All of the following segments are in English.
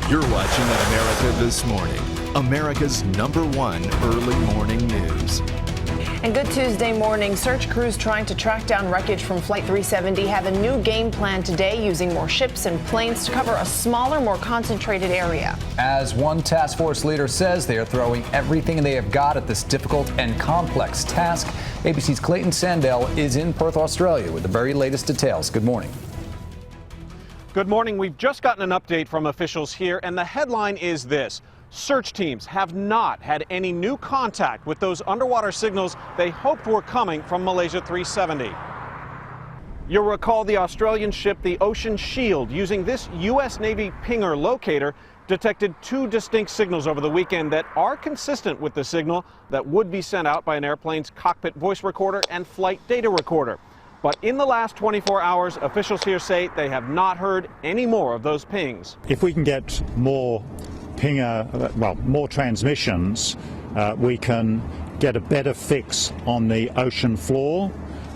You're watching America This Morning, America's #1 early morning news. And good Tuesday morning. Search crews trying to track down wreckage from Flight 370 have a new game plan today, using more ships and planes to cover a smaller, more concentrated area. As one task force leader says, they are throwing everything they have got at this difficult and complex task. ABC's Clayton Sandell is in Perth, Australia with the very latest details. Good morning. Good morning. We've just gotten an update from officials here, and the headline is this: search teams have not had any new contact with those underwater signals they hoped were coming from Malaysia 370. You'll recall the Australian ship, the Ocean Shield, using this U.S. Navy pinger locator, detected two distinct signals over the weekend that are consistent with the signal that would be sent out by an airplane's cockpit voice recorder and flight data recorder. But in the last 24 hours, officials here say they have not heard any more of those pings. If we can get more more transmissions, we can get a better fix on the ocean floor,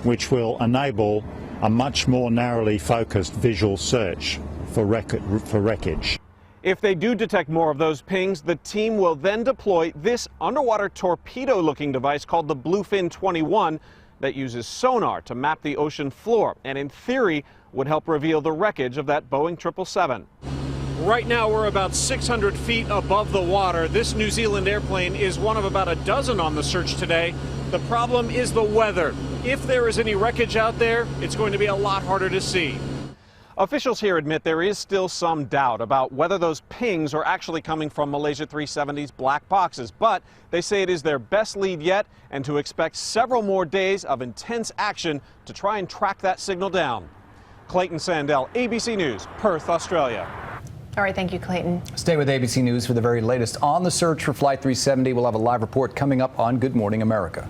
which will enable a much more narrowly focused visual search for wreckage. If they do detect more of those pings, the team will then deploy this underwater torpedo-looking device called the Bluefin 21 that uses sonar to map the ocean floor and, in theory, would help reveal the wreckage of that Boeing 777. Right now, we're about 600 feet above the water. This New Zealand airplane is one of about a dozen on the search today. The problem is the weather. If there is any wreckage out there, it's going to be a lot harder to see. Officials here admit there is still some doubt about whether those pings are actually coming from Malaysia 370's black boxes, but they say it is their best lead yet, and to expect several more days of intense action to try and track that signal down. Clayton Sandell, ABC News, Perth, Australia. All right, thank you, Clayton. Stay with ABC News for the very latest on the search for Flight 370. We'll have a live report coming up on Good Morning America.